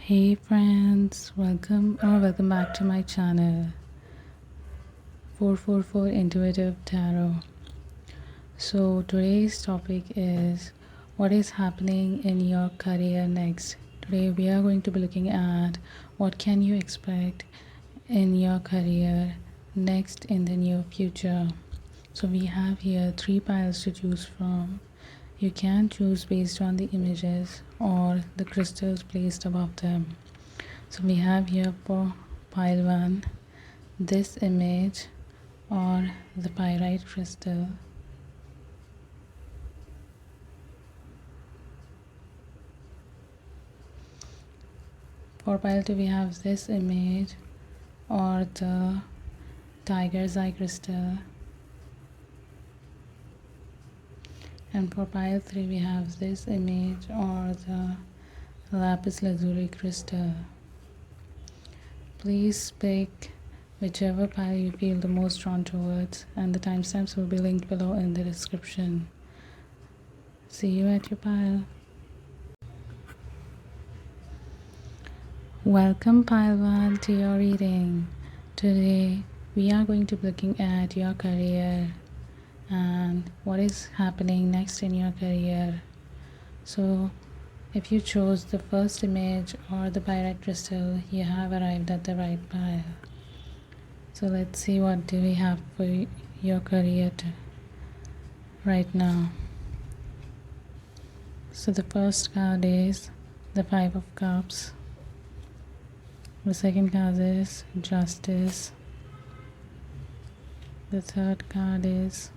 Hey friends, welcome back to my channel 444 Intuitive Tarot. So today's topic is what is happening in your career next. Today we are going to be looking at what can you expect in your career next in the near future. So we have here 3 piles to choose from. You can choose based on the images or the crystals placed above them. So we have here for pile 1 this image or the pyrite crystal. For pile 2 we have this image or the tiger's eye crystal. And for pile 3 we have this image or the lapis lazuli crystal. Please pick whichever pile you feel the most drawn towards, and the timestamps will be linked below in the description. See you at your pile. Welcome pile 1 to your reading. Today we are going to be looking at your career and what is happening next in your career. So if you chose the first image or the pyrite crystal, you have arrived at the right pile. So let's see what do we have for your career right now. So the first card is the 5 of Cups. The second card is Justice. The third card is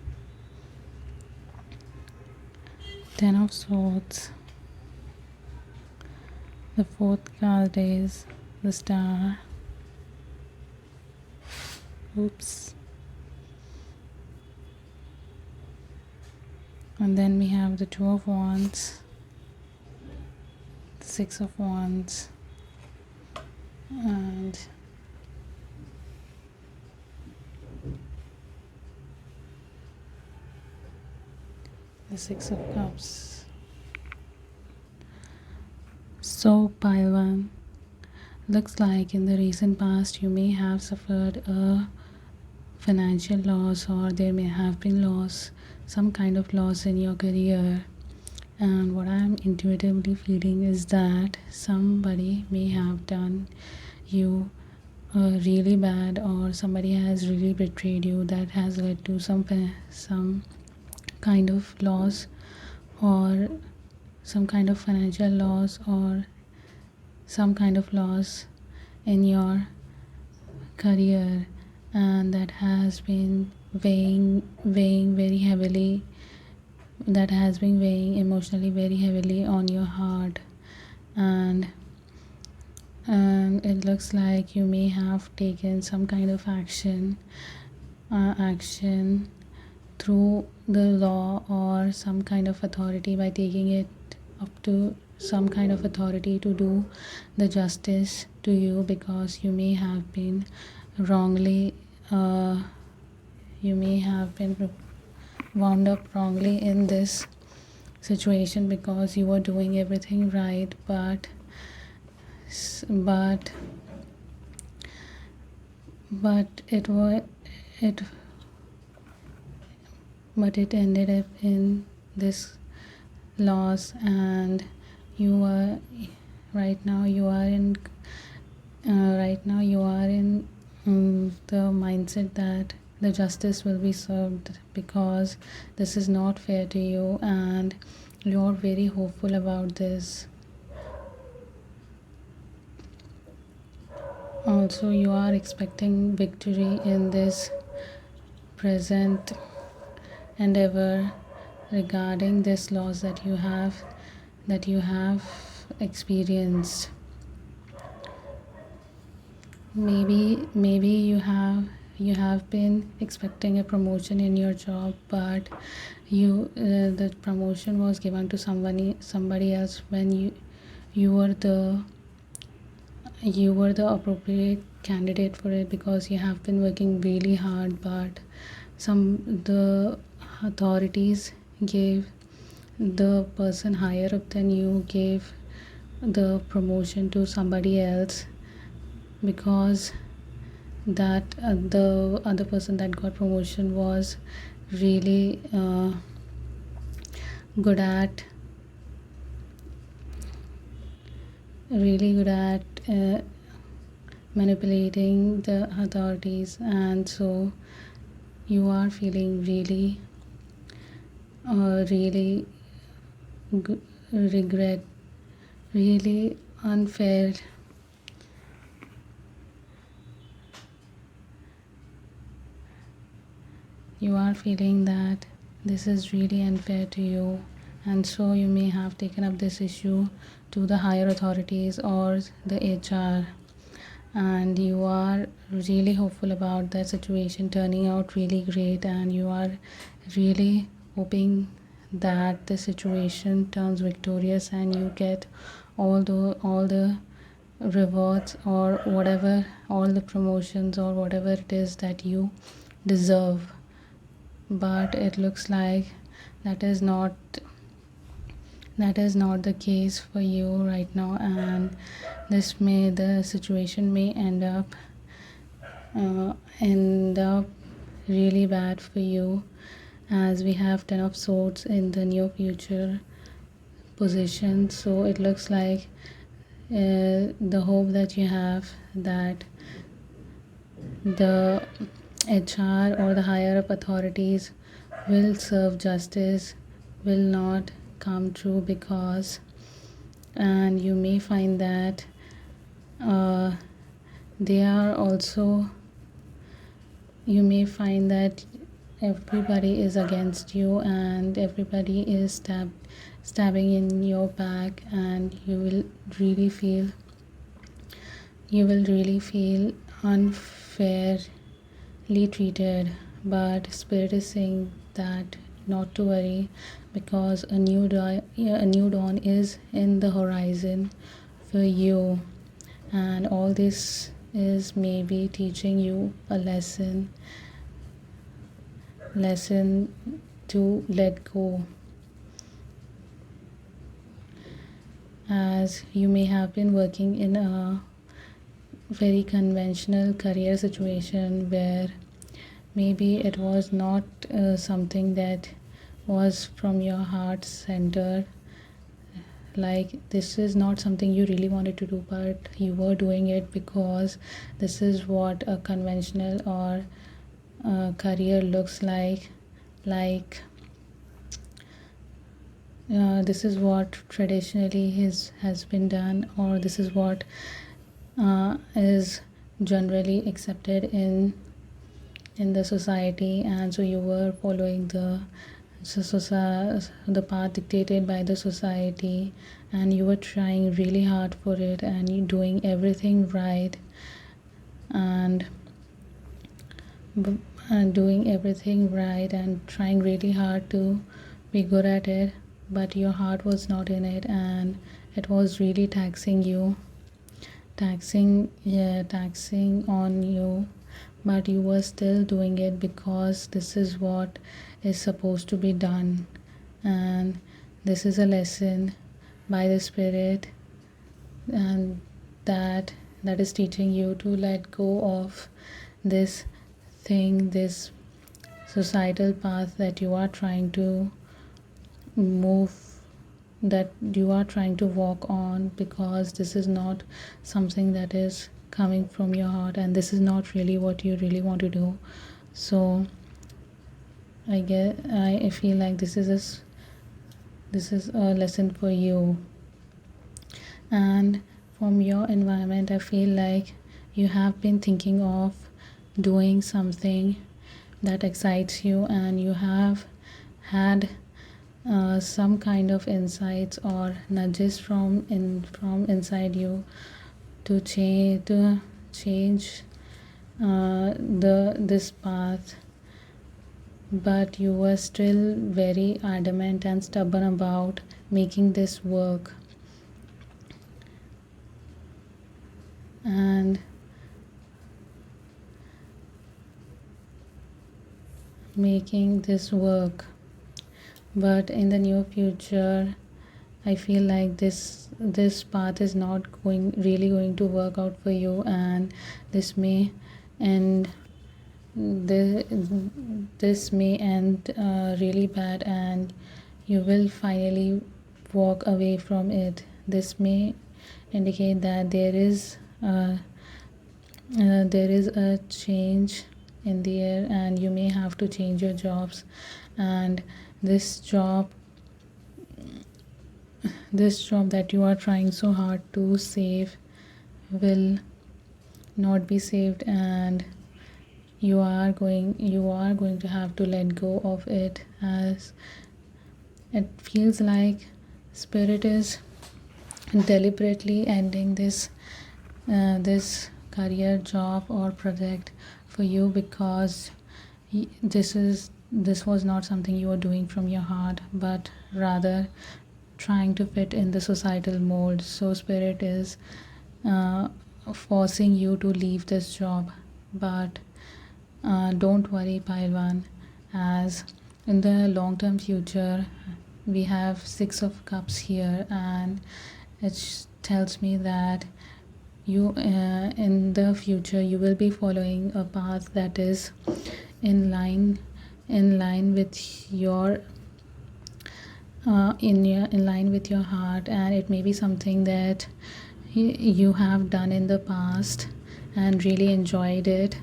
10 of Swords. The fourth card is the Star. Oops. And then we have the 2 of Wands, the 6 of Wands, and the 6 of Cups. So pile 1, looks like in the recent past you may have suffered a financial loss, or there may have been loss, some kind of loss in your career. And what I'm intuitively feeling is that somebody may have done you really bad, or somebody has really betrayed you, that has led to some kind of loss, or some kind of financial loss, or some kind of loss in your career, and that has been weighing very heavily, that has been weighing emotionally very heavily on your heart. And it looks like you may have taken some kind of action through the law or some kind of authority, by taking it up to some kind of authority to do the justice to you, because you may have been wrongly wound up wrongly in this situation, because you were doing everything right, but it ended up in this loss. And you are right now you are in the mindset that the justice will be served, because this is not fair to you, and you're very hopeful about this. Also, you are expecting victory in this present endeavor regarding this loss that you have experienced. Maybe you have been expecting a promotion in your job, but the promotion was given to somebody else, when you were the appropriate candidate for it, because you have been working really hard, but the authorities gave the person higher up than you, gave the promotion to somebody else, because that the other person that got promotion was really good at really good at manipulating the authorities, and so you are feeling really regret, really unfair. You are feeling that this is really unfair to you, and so you may have taken up this issue to the higher authorities or the HR, and you are really hopeful about that situation turning out really great, and you are really hoping that the situation turns victorious and you get all the rewards or whatever, all the promotions or whatever it is that you deserve. But it looks like that is not the case for you right now, and the situation may end up really bad for you, as we have 10 of swords in the near future position. So it looks like the hope that you have that the HR or the higher up authorities will serve justice will not come true, because, and you may find that uh, they are also, you may find that everybody is against you and everybody is stabbing in your back, and you will really feel unfairly treated. But spirit is saying that not to worry, because a new dawn is in the horizon for you, and all this is maybe teaching you a lesson to let go, as you may have been working in a very conventional career situation where maybe it was not something that was from your heart center, like this is not something you really wanted to do, but you were doing it because this is what a conventional or career looks like this is what traditionally has been done, or this is what is generally accepted in the society, and so you were following the path dictated by the society, and you were trying really hard for it, and you doing everything right, and doing everything right and trying really hard to be good at it, but your heart was not in it, and it was really taxing on you, but you were still doing it because this is what is supposed to be done. And this is a lesson by the spirit, and that is teaching you to let go of this this societal path that you are trying to move, that you are trying to walk on, because this is not something that is coming from your heart, and this is not really what you really want to do. So I feel like this is a lesson for you. And from your environment, I feel like you have been thinking of doing something that excites you, and you have had some kind of insights or nudges from inside you to change this path, but you were still very adamant and stubborn about making this work, and making this work. But in the near future, I feel like this this path is not going to work out for you, and this may end this, this may end really bad, and you will finally walk away from it. This may indicate that there is a change in the air, and you may have to change your jobs, and this job that you are trying so hard to save will not be saved, and you are going to have to let go of it, as it feels like spirit is deliberately ending this career, job, or project for you, because this was not something you were doing from your heart, but rather trying to fit in the societal mold. So spirit is forcing you to leave this job. But don't worry, Pailwan, as in the long-term future we have Six of Cups here, and it tells me that you in the future you will be following a path that is in line with your in line with your heart, and it may be something that you have done in the past and really enjoyed it,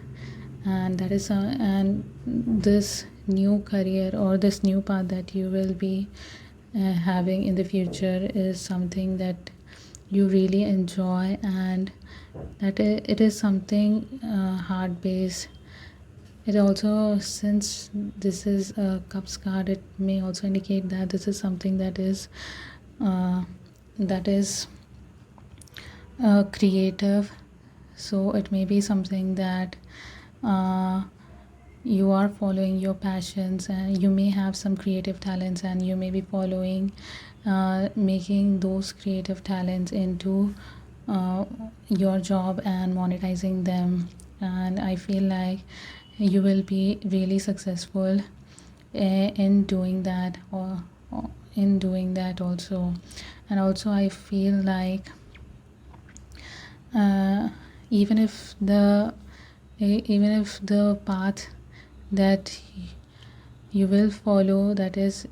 and that is and this new career or this new path that you will be having in the future is something that you really enjoy, and that it is something heart based. It also, since this is a cups card, it may also indicate that this is something that is creative. So it may be something that you are following your passions, and you may have some creative talents, and you may be following making those creative talents into your job and monetizing them. And I feel like you will be really successful in doing that, or in doing that also. And also I feel like even if the path that you will follow, that is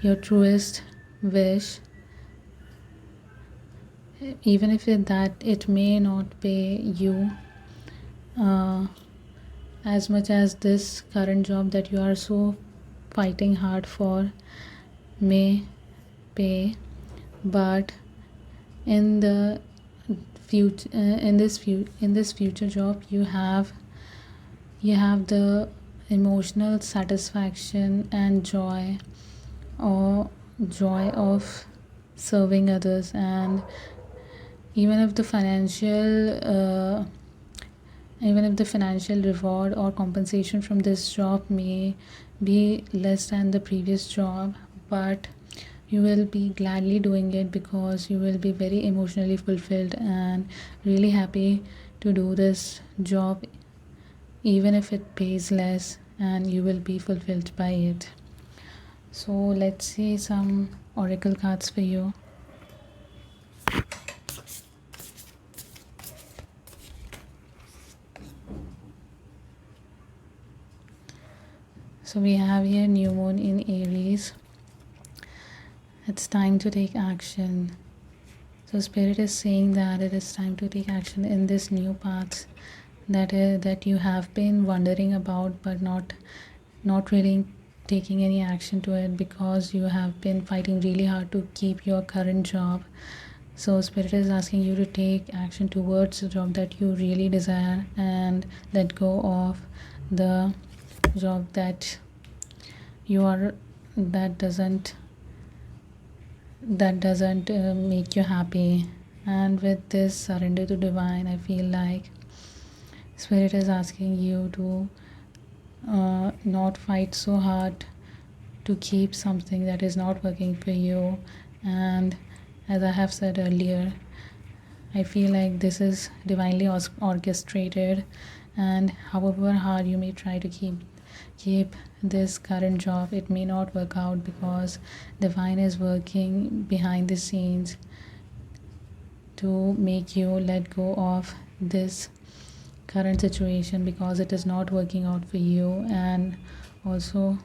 your truest wish, even if it may not pay you as much as this current job that you are so fighting hard for may pay, but in the future in this future job you have the emotional satisfaction and joy, or joy of serving others. And even if the financial reward or compensation from this job may be less than the previous job, but you will be gladly doing it because you will be very emotionally fulfilled and really happy to do this job, even if it pays less, and you will be fulfilled by it. So let's see some oracle cards for you. So we have here new moon in Aries. It's time to take action. So spirit is saying that it is time to take action in this new path that you have been wondering about, but not really taking any action to it, because you have been fighting really hard to keep your current job. So spirit is asking you to take action towards the job that you really desire, and let go of the job that doesn't make you happy. And with this surrender to divine, I feel like spirit is asking you to not fight so hard to keep something that is not working for you. And as I have said earlier, I feel like this is divinely orchestrated, and however hard you may try to keep this current job. It may not work out because divine is working behind the scenes to make you let go of this current situation because it is not working out for you, and also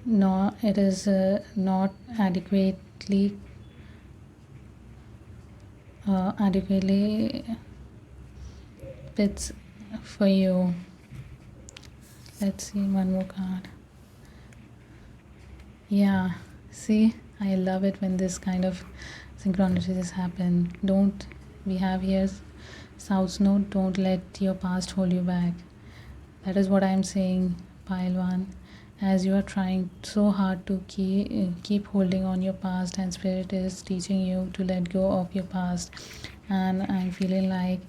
it is not adequately fits for you. Let's see one more card. Yeah, see, I love it when this kind of synchronicities happen. We have here South Node, don't let your past hold you back. That is what I'm saying, pile 1. As you are trying so hard to keep holding on your past, and spirit is teaching you to let go of your past, and I'm feeling like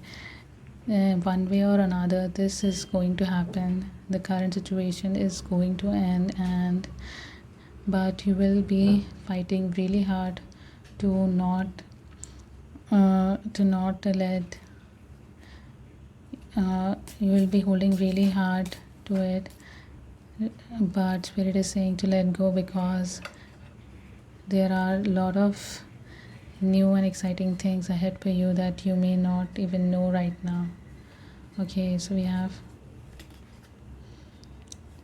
one way or another this is going to happen. The current situation is going to end, but you will be fighting really hard to not let you will be holding really hard to it, but spirit is saying to let go because there are a lot of new and exciting things ahead for you that you may not even know right now. Okay, so we have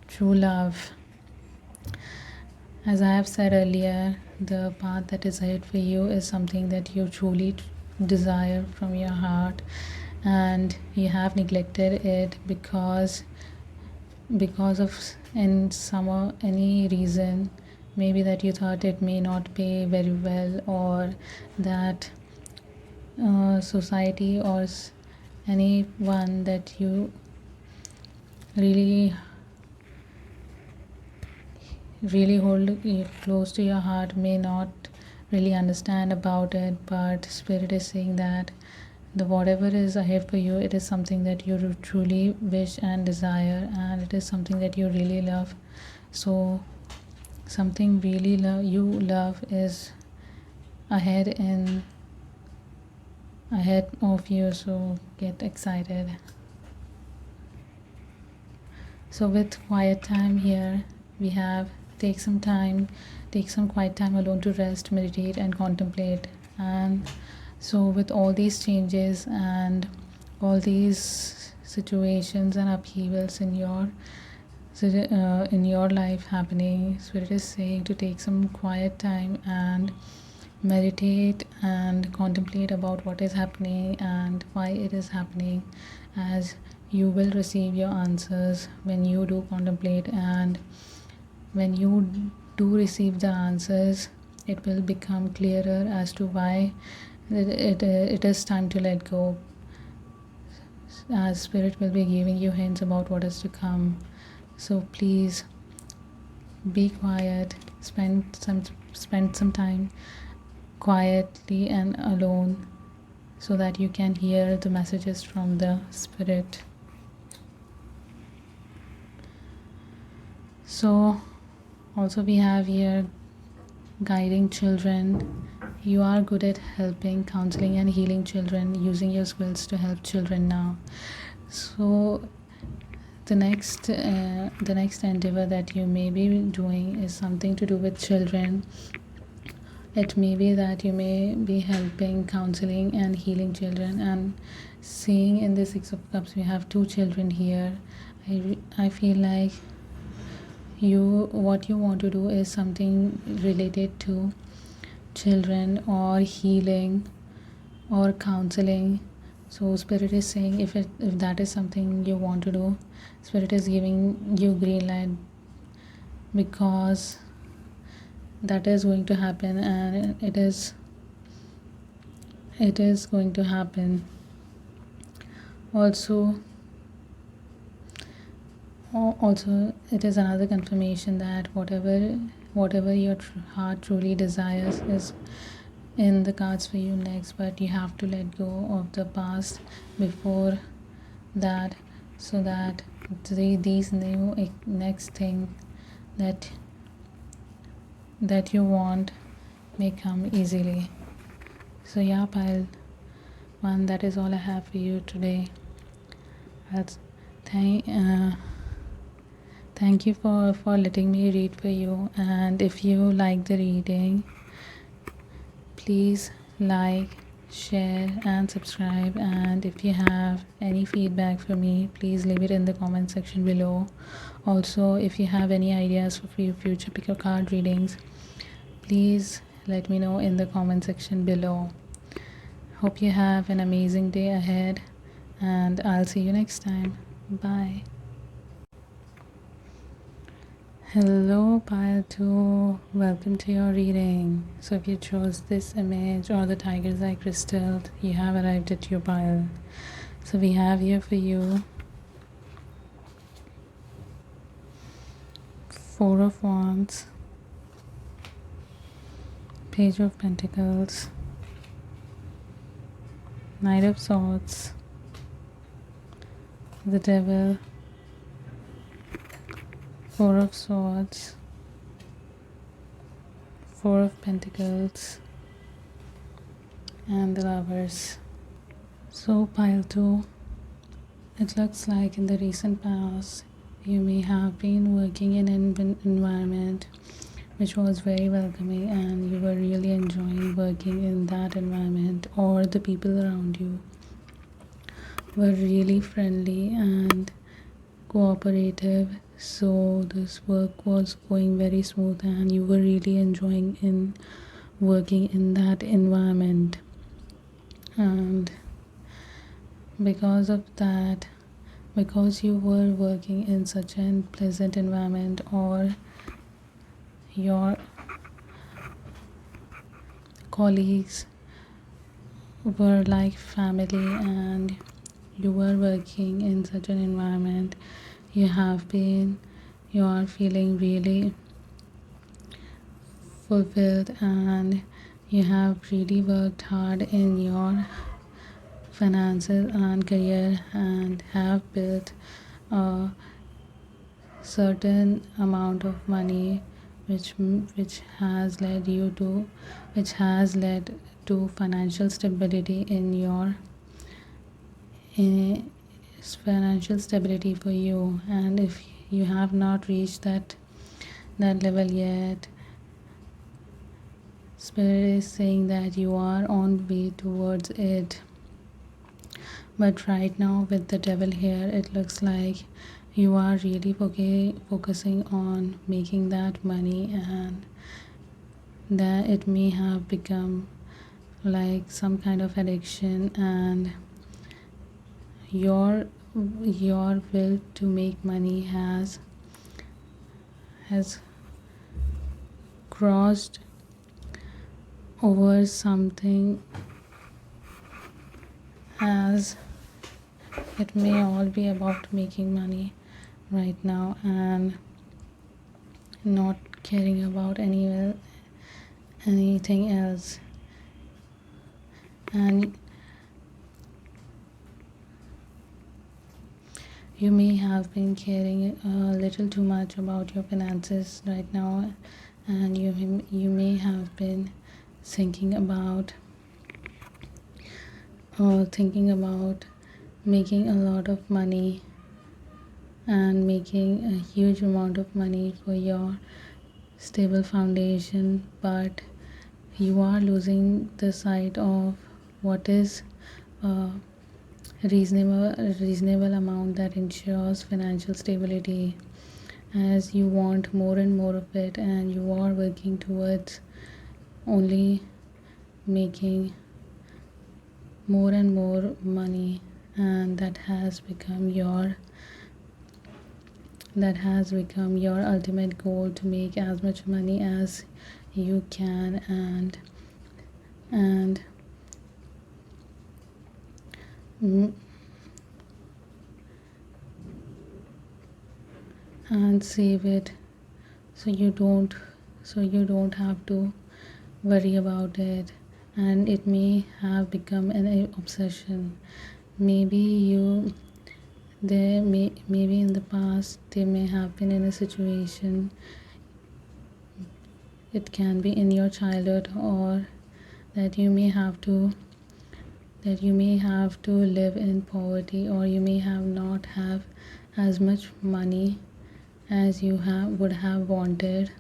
true love. As I have said earlier, the path that is ahead for you is something that you truly desire from your heart, and you have neglected it because of any reason. Maybe that you thought it may not pay very well, or that society or anyone that you really hold close to your heart may not really understand about it. But spirit is saying that the whatever is ahead for you, it is something that you truly wish and desire, and it is something that you really love. So something really you love is ahead of you, so get excited. So with quiet time here, we have take some quiet time alone to rest, meditate and contemplate. And so with all these changes and all these situations and upheavals in your life happening, spirit is saying to take some quiet time and meditate and contemplate about what is happening and why it is happening, as you will receive your answers when you do contemplate. And when you do receive the answers, it will become clearer as to why it is time to let go, as spirit will be giving you hints about what is to come. So please be quiet, spend some time quietly and alone so that you can hear the messages from the spirit. So also we have here guiding children. You are good at helping, counseling and healing children, using your skills to help children now. So the next endeavor that you may be doing is something to do with children. It may be that you may be helping, counseling and healing children. And seeing in the Six of Cups, we have 2 children here. I feel like what you want to do is something related to children or healing or counseling. So spirit is saying if that is something you want to do, spirit is giving you green light, because that is going to happen, and it is going to happen. Also it is another confirmation that whatever your heart truly desires is in the cards for you next, but you have to let go of the past before that, so that these new next thing that you want may come easily. So yeah, pile 1, that is all I have for you today. thank you for letting me read for you. And if you like the reading, please like, share and subscribe. And if you have any feedback for me, please leave it in the comment section below. Also, if you have any ideas for future picker card readings, please let me know in the comment section below. Hope you have an amazing day ahead, and I'll see you next time. Bye. Hello pile 2, welcome to your reading. So if you chose this image or the tiger's eye crystal, you have arrived at your pile. So we have here for you Four of Wands, Page of Pentacles, Knight of Swords, the Devil, Four of Swords, Four of Pentacles, and the Lovers. So pile 2, it looks like in the recent past you may have been working in an environment which was very welcoming, and you were really enjoying working in that environment, or the people around you were really friendly and cooperative. So this work was going very smooth and you were really enjoying in working in that environment. And because of that, because you were working in such a pleasant environment, or your colleagues were like family and you were working in such an environment, you are feeling really fulfilled, and you have really worked hard in your finances and career and have built a certain amount of money which has led to financial stability financial stability for you. And if you have not reached that level yet, Spirit is saying that you are on way towards it. But right now with the Devil here, it looks like you are really focusing on making that money, and that it may have become like some kind of addiction, and your will to make money has crossed over something, as it may all be about making money right now and not caring about anything else. And you may have been caring a little too much about your finances right now, and you may have been thinking about making a lot of money and making a huge amount of money for your stable foundation, but you are losing the sight of what is a reasonable amount that ensures financial stability, as you want more and more of it, and you are working towards only making more and more money, and that has become your ultimate goal, to make as much money as you can and save it, so you don't have to worry about it. And it may have become an obsession. Maybe in the past they may have been in a situation, it can be in your childhood, or that you may have to live in poverty, or you may have not have as much money as you would have wanted.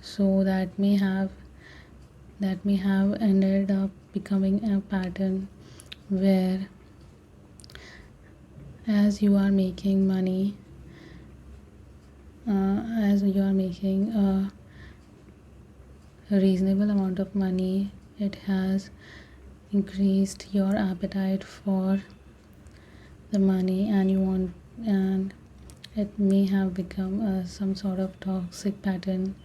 So that may have ended up becoming a pattern where, as you are making money, as you are making a reasonable amount of money, it has increased your appetite for the money, and it may have become some sort of toxic pattern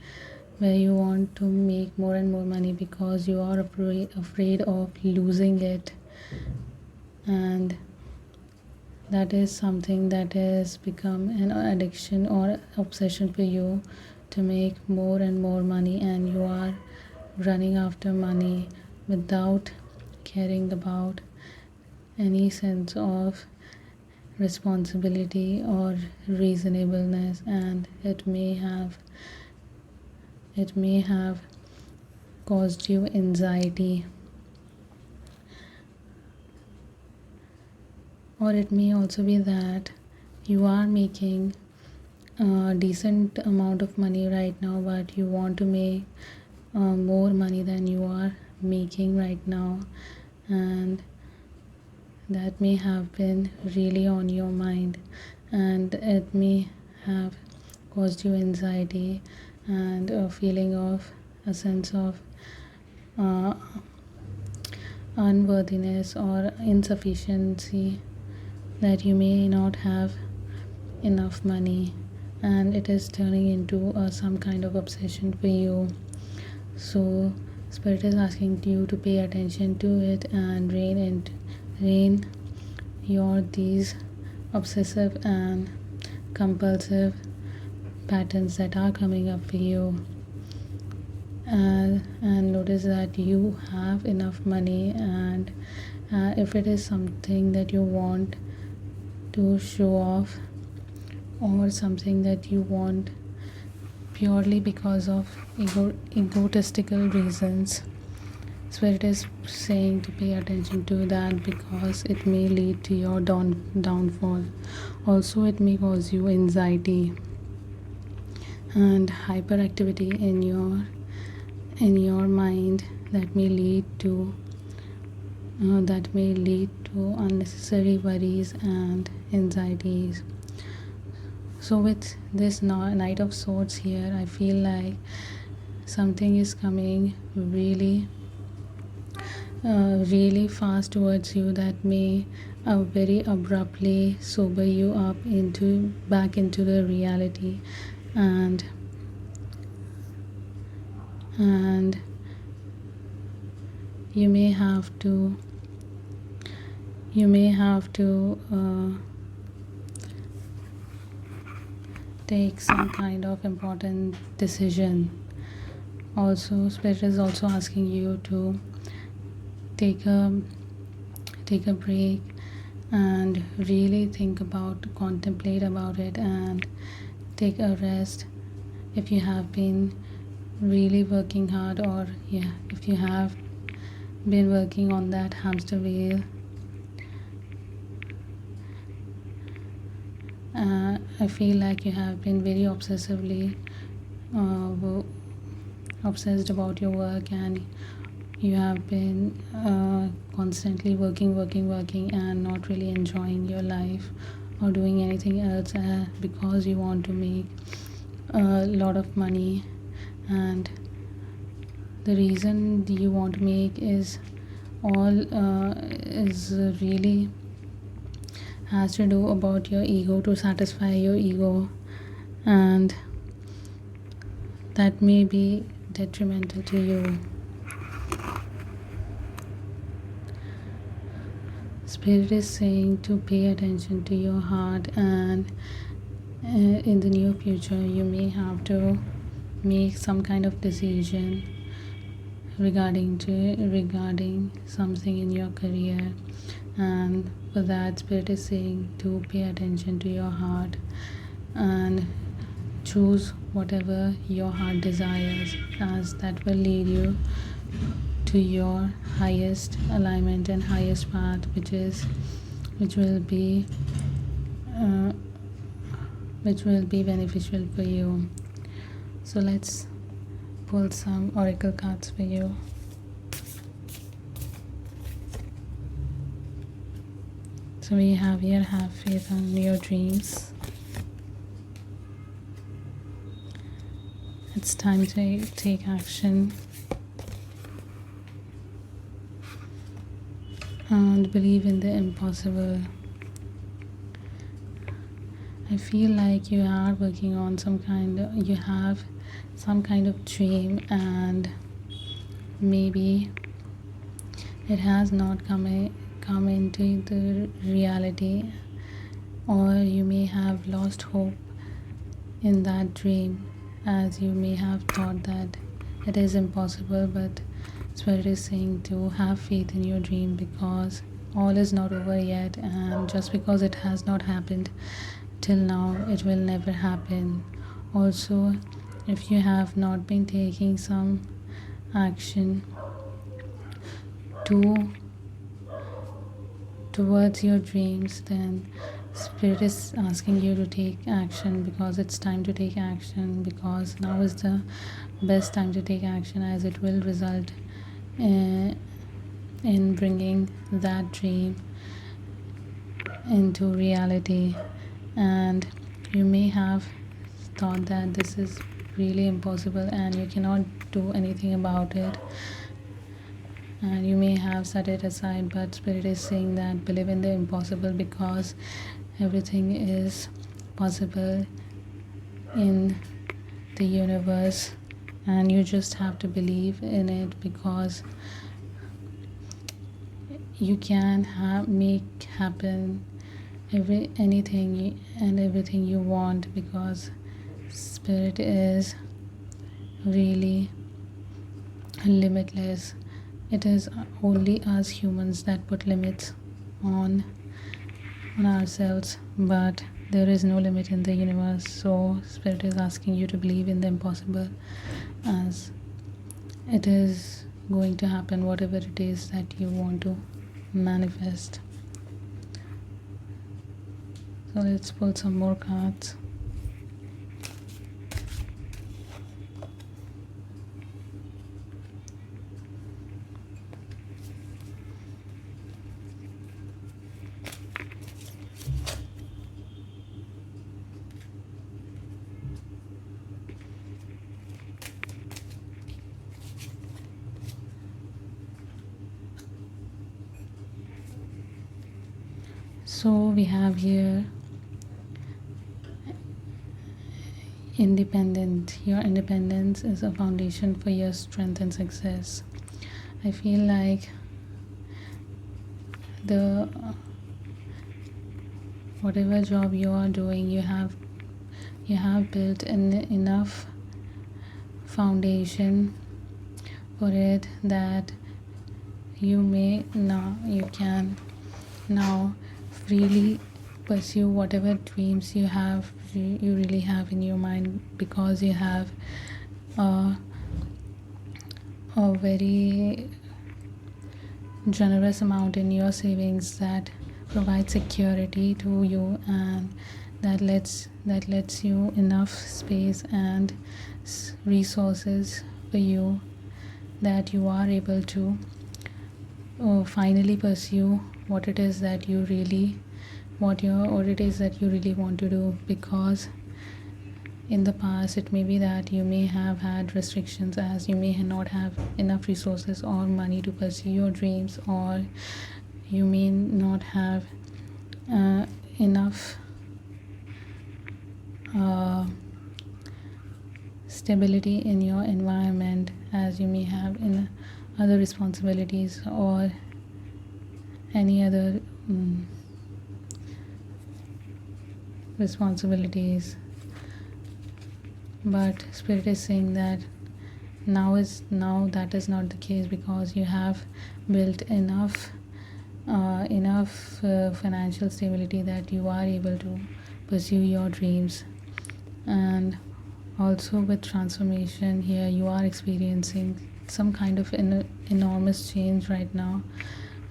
where you want to make more and more money because you are afraid of losing it. And that is something that has become an addiction or obsession for you, to make more and more money, and you are running after money without caring about any sense of responsibility or reasonableness. And it may have caused you anxiety, or it may also be that you are making a decent amount of money right now, but you want to make more money than you are making right now, and that may have been really on your mind, and it may have caused you anxiety and a sense of uh, unworthiness or insufficiency, that you may not have enough money, and it is turning into some kind of obsession for you. So spirit is asking you to pay attention to it and rein your these obsessive and compulsive patterns that are coming up for you, and notice that you have enough money. And if it is something that you want to show off, or something that you want purely because of egotistical reasons, spirit is saying to pay attention to that, because it may lead to your downfall. Also, it may cause you anxiety and hyperactivity in your mind, that may lead to unnecessary worries and anxieties. So with this Knight of Swords here, I feel like something is coming really fast towards you, that may very abruptly sober you up back into the reality, and you may have to take some kind of important decision. Also, spirit is also asking you to take a break and really contemplate about it, and take a rest. If you have been really working hard, or if you have been working on that hamster wheel, I feel like you have been very obsessively obsessed about your work, and you have been constantly working, and not really enjoying your life or doing anything else, because you want to make a lot of money. And the reason you want to make is really has to do about your ego, to satisfy your ego, and that may be detrimental to you. Spirit is saying to pay attention to your heart, and in the near future you may have to make some kind of decision regarding something in your career, and for that spirit is saying to pay attention to your heart and choose whatever your heart desires, as that will lead you to your highest alignment and highest path, which will which will be beneficial for you. So let's pull some oracle cards for you. So we have here, have faith on your dreams. It's time to take action and believe in the impossible. I feel like you are working on you have some kind of dream, and maybe it has not come into the reality, or you may have lost hope in that dream, as you may have thought that it is impossible. But Spirit is saying to have faith in your dream, because all is not over yet, and just because it has not happened till now, it will never happen. Also, if you have not been taking some action towards your dreams, then Spirit is asking you to take action, because it's time to take action, because now is the best time to take action, as it will result in bringing that dream into reality. And you may have thought that this is really impossible and you cannot do anything about it, and you may have set it aside, but Spirit is saying that believe in the impossible, because everything is possible in the universe, and you just have to believe in it, because you can make happen anything and everything you want, because Spirit is really limitless. It is only us humans that put limits on ourselves, but there is no limit in the universe. So Spirit is asking you to believe in the impossible, as it is going to happen, whatever it is that you want to manifest. So let's pull some more cards. So we have here independent. Your independence is a foundation for your strength and success. I feel like whatever job you are doing, you have built enough foundation for it that you can now freely pursue whatever dreams you really have in your mind, because you have a very generous amount in your savings that provides security to you, and that lets you enough space and resources for you, that you are able to finally pursue what it is that you really want to do. Because in the past, it may be that you may have had restrictions, as you may not have enough resources or money to pursue your dreams, or you may not have enough stability in your environment, as you may have in other responsibilities or any other responsibilities. But Spirit is saying that now that is not the case, because you have built enough financial stability that you are able to pursue your dreams. And also with transformation here, you are experiencing some kind of enormous change right now,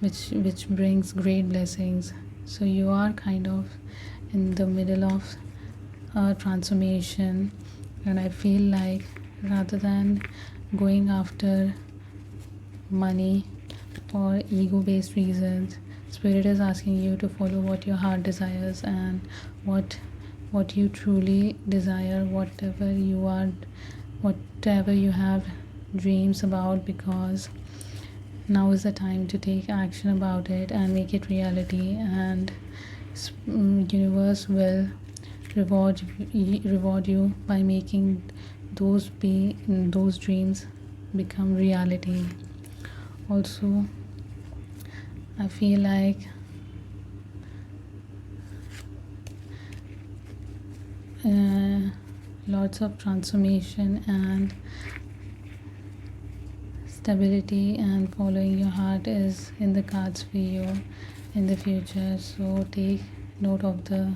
which brings great blessings. So you are kind of in the middle of a transformation, and I feel like rather than going after money or ego-based reasons, spirit is asking you to follow what your heart desires and what you truly desire, whatever you have dreams about, because now is the time to take action about it and make it reality, and universe will reward you by making those dreams become reality. Also, I feel like lots of transformation and stability and following your heart is in the cards for you in the future. So take note of the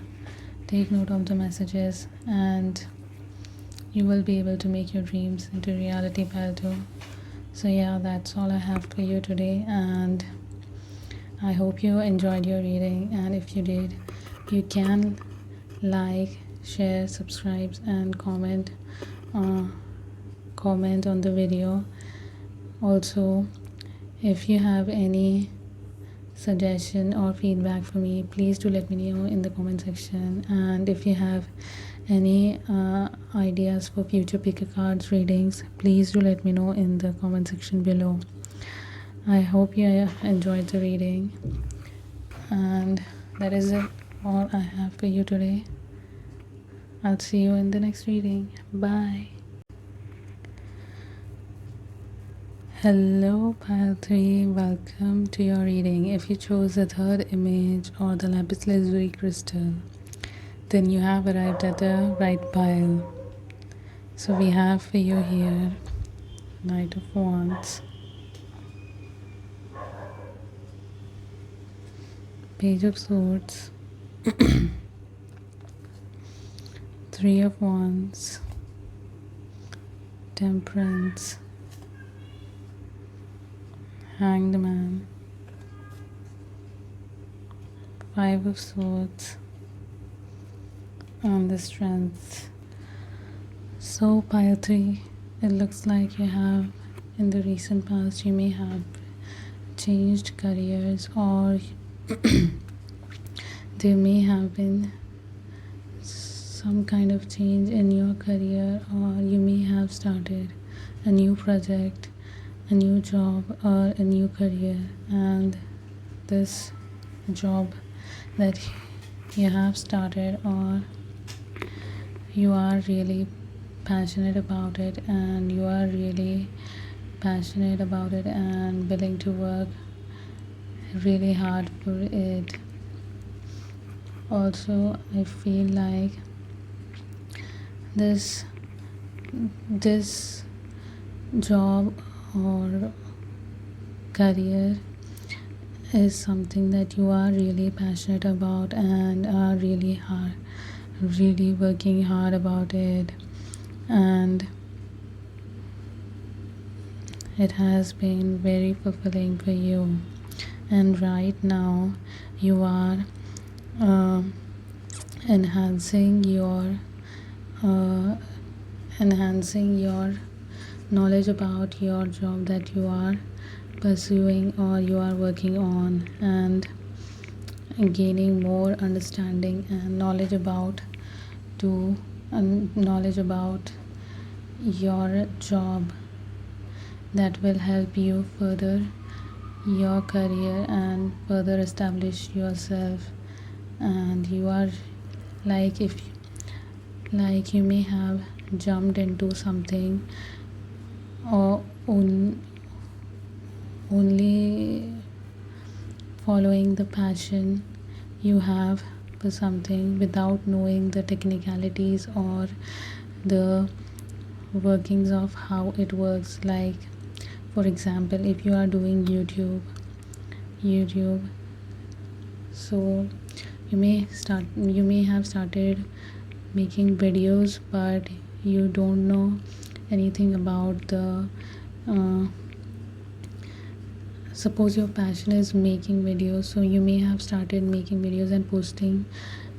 messages, and you will be able to make your dreams into reality, Paldo. So yeah, that's all I have for you today, and I hope you enjoyed your reading, and if you did, you can like, share, subscribe, and comment on the video. Also, if you have any suggestion or feedback for me, please do let me know in the comment section, and if you have any ideas for future pick a cards readings, please do let me know in the comment section below. I hope you enjoyed the reading, and that is it, all I have for you today. I'll see you in the next reading. Bye. Hello pile 3, welcome to your reading. If you chose the third image or the lapis lazuli crystal, then you have arrived at the right pile. So we have for you here Knight of Wands, Page of Swords, Three of Wands, Temperance, Hanged Man, Five of Swords, and the Strength. So pile 3, it looks like you have, in the recent past, you may have changed careers, or there may have been some kind of change in your career, or you may have started a new project, a new job, or a new career, and this job that you have started, or you are really passionate about it, and you are really passionate about it and willing to work really hard for it. Also, I feel like this job or career is something that you are really passionate about and are really working hard about it, and it has been very fulfilling for you. And right now you are enhancing your knowledge about your job that you are pursuing or you are working on, and gaining more understanding and knowledge about your job that will help you further your career and further establish yourself. And you are like, you may have jumped into something or only following the passion you have for something without knowing the technicalities or the workings of how it works. Like, for example, if you are doing YouTube, so you may have started making videos, but you don't know anything about the suppose your passion is making videos, so you may have started making videos and posting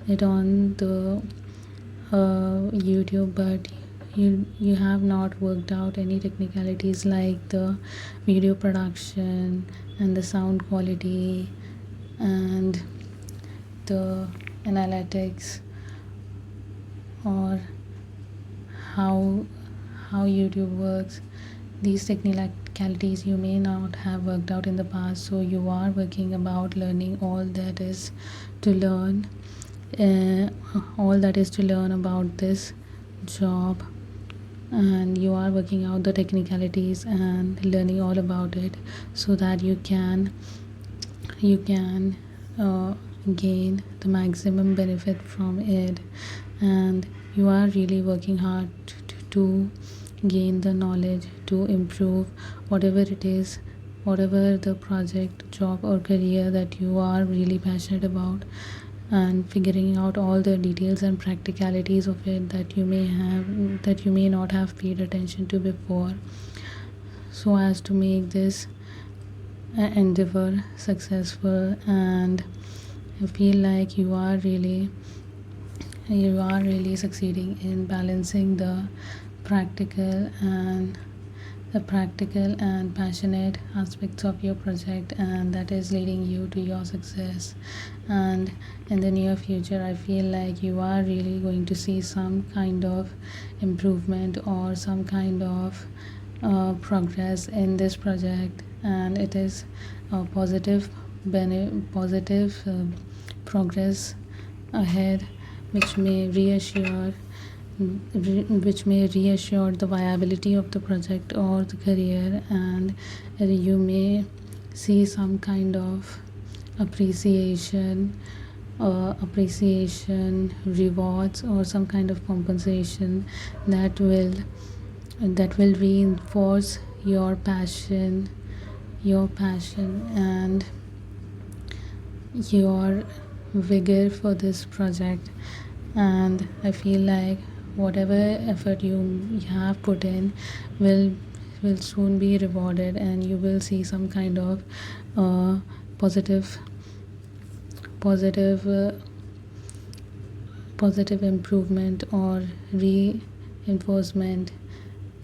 it on the YouTube, but you have not worked out any technicalities like the video production and the sound quality and the analytics, or how YouTube works. These technicalities you may not have worked out in the past, so you are working about learning all that is to learn, about this job, and you are working out the technicalities and learning all about it so that you can gain the maximum benefit from it. And you are really working hard to gain the knowledge, to improve whatever it is, whatever the project, job or career that you are really passionate about, and figuring out all the details and practicalities of it that you may not have paid attention to before, so as to make this endeavor successful. And I feel like you are really succeeding in balancing the practical and passionate aspects of your project, and that is leading you to your success. And in the near future, I feel like you are really going to see some kind of improvement or some kind of progress in this project, and it is a positive progress ahead, which may reassure the viability of the project or the career. And you may see some kind of appreciation, rewards, or some kind of compensation that will reinforce your passion and your vigor for this project. And I feel like whatever effort you have put in will soon be rewarded, and you will see some kind of positive improvement or reinforcement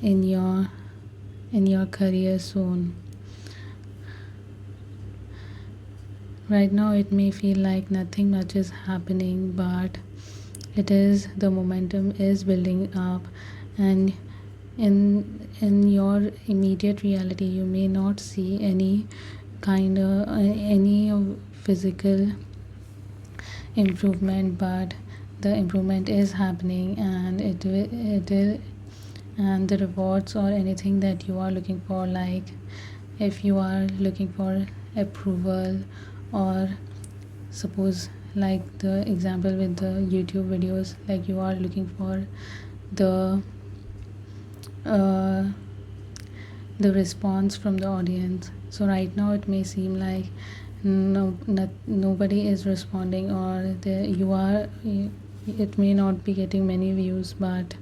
in your career soon. Right now it may feel like nothing much is happening, but the momentum is building up, and in your immediate reality you may not see any physical improvement, but the improvement is happening, and and the rewards or anything that you are looking for, like if you are looking for approval, or suppose like the example with the YouTube videos, like you are looking for the response from the audience. So right now it may seem like nobody is responding, or it may not be getting many views, but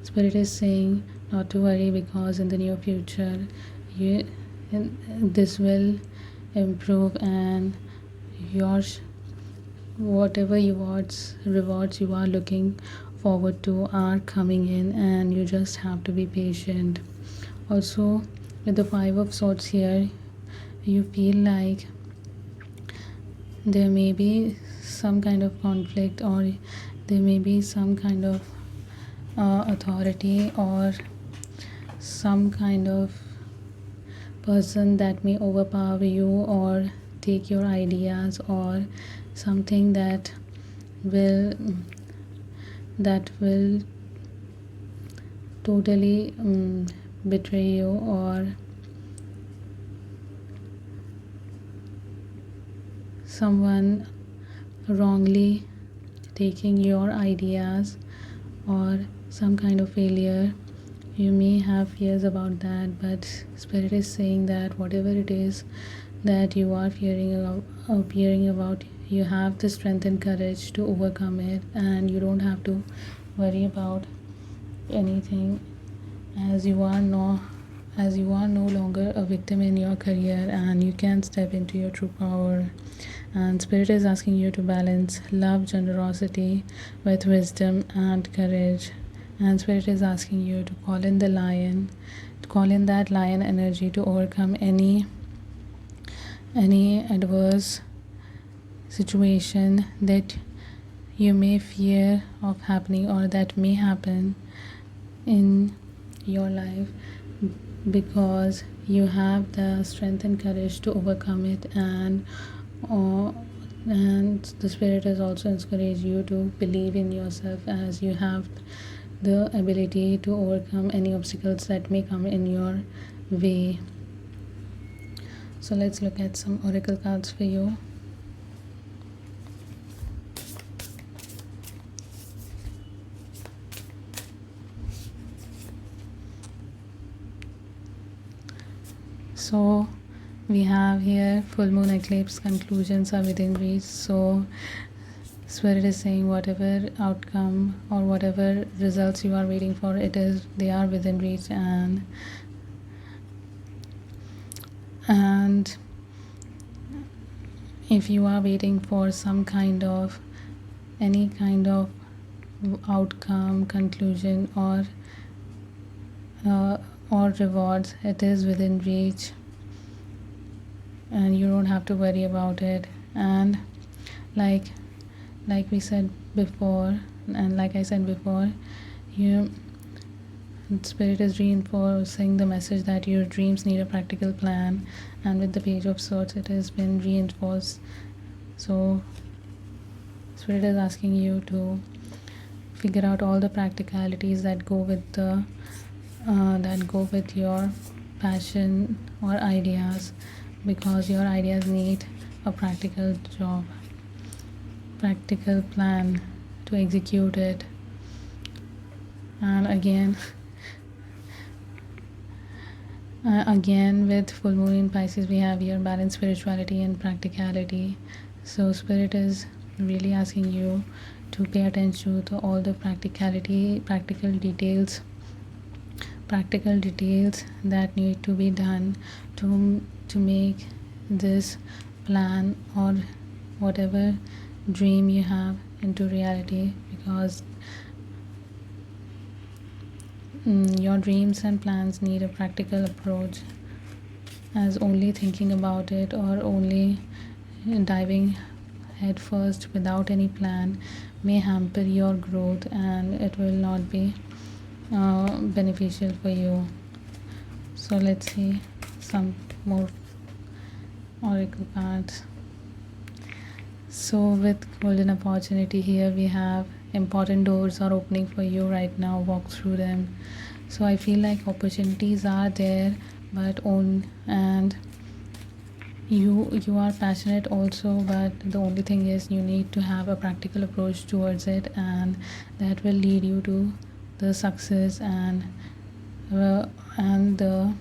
Spirit is saying not to worry, because in the near future this will improve, and whatever rewards you are looking forward to are coming in, and you just have to be patient. Also, with the Five of Swords here, you feel like there may be some kind of conflict, or there may be some kind of authority, or some kind of person that may overpower you or take your ideas, or something that will totally betray you, or someone wrongly taking your ideas, or some kind of failure. You may have fears about that, but Spirit is saying that whatever it is that you are fearing about, you have the strength and courage to overcome it, and you don't have to worry about anything, as you are no longer a victim in your career, and you can step into your true power. and Spirit is asking you to balance love, generosity with wisdom and courage. And Spirit is asking you to call in the lion, to call in that lion energy to overcome any adverse situation that you may fear of happening or that may happen in your life, because you have the strength and courage to overcome it. And the Spirit is also encourage you to believe in yourself, as you have the ability to overcome any obstacles that may come in your way. So let's look at some oracle cards for you. So we have here full moon eclipse, conclusions are within reach. So Spirit is saying whatever outcome or whatever results you are waiting for, they are within reach. And if you are waiting for any kind of outcome, conclusion, or rewards, it is within reach, and you don't have to worry about it. And like we said before, and like I said before, Spirit is reinforcing the message that your dreams need a practical plan, and with the Page of Swords it has been reinforced. So Spirit is asking you to figure out all the practicalities that go with your passion or ideas, because your ideas need a practical plan to execute it. And again with full moon in Pisces, we have here balance, spirituality and practicality. So Spirit is really asking you to pay attention to all the practical details that need to be done to make this plan or whatever dream you have into reality, because your dreams and plans need a practical approach, as only thinking about it or only diving head first without any plan may hamper your growth, and it will not be beneficial for you. So let's see some more oracle cards. So with golden opportunity here, we have important doors are opening for you right now, walk through them. So I feel like opportunities are there, and you are passionate also, but the only thing is you need to have a practical approach towards it, and that will lead you to the success and the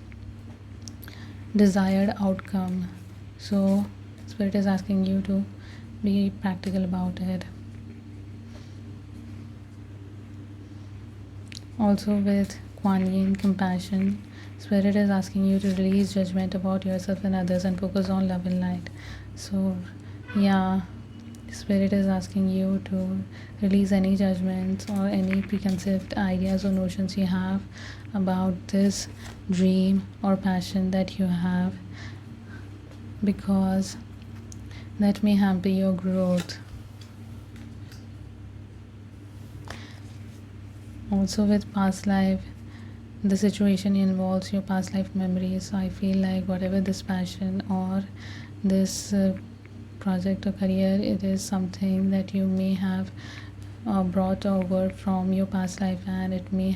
desired outcome. So Spirit is asking you to be practical about it. Also with Kuan Yin, compassion, Spirit is asking you to release judgment about yourself and others and focus on love and light. So yeah, Spirit is asking you to release any judgments or any preconceived ideas or notions you have about this dream or passion that you have, because that may hamper your growth. Also with past life, the situation involves your past life memories. So I feel like whatever this passion or this project or career, it is something that you may have brought over from your past life, and it may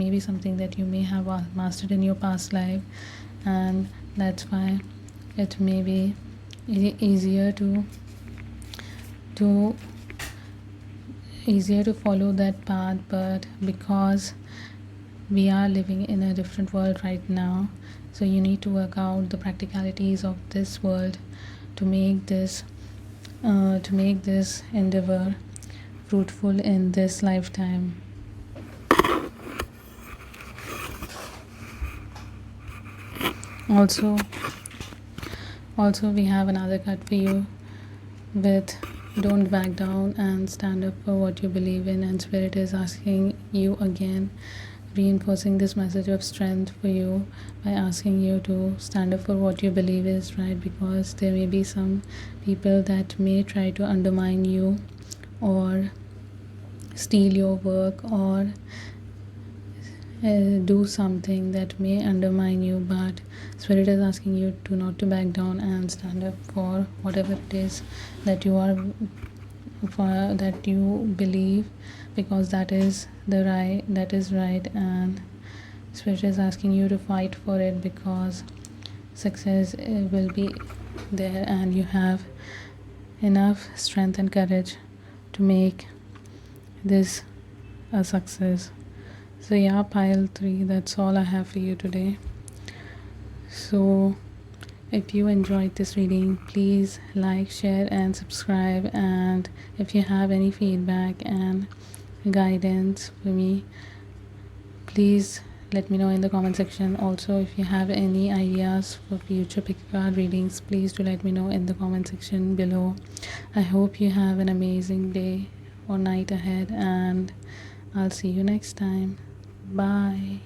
be something that you may have mastered in your past life, and that's why it may be easier to follow that path. But because we are living in a different world right now, so you need to work out the practicalities of this world to make this endeavor fruitful in this lifetime. Also we have another card for you. with don't back down and stand up for what you believe in. And Spirit is asking you again, reinforcing this message of strength for you by asking you to stand up for what you believe is right, because there may be some people that may try to undermine you or steal your work or do something that may undermine you, but Spirit is asking you to not to back down and stand up for whatever it is that you are that you believe, because that is right, and Spirit is asking you to fight for it, because success will be there and you have enough strength and courage to make this a success. So yeah, pile 3, that's all I have for you today. So if you enjoyed this reading, please like, share and subscribe, and if you have any feedback and guidance for me, please let me know in the comment section. Also, if you have any ideas for future pick card readings, please do let me know in the comment section below. I hope you have an amazing day or night ahead, and I'll see you next time. Bye.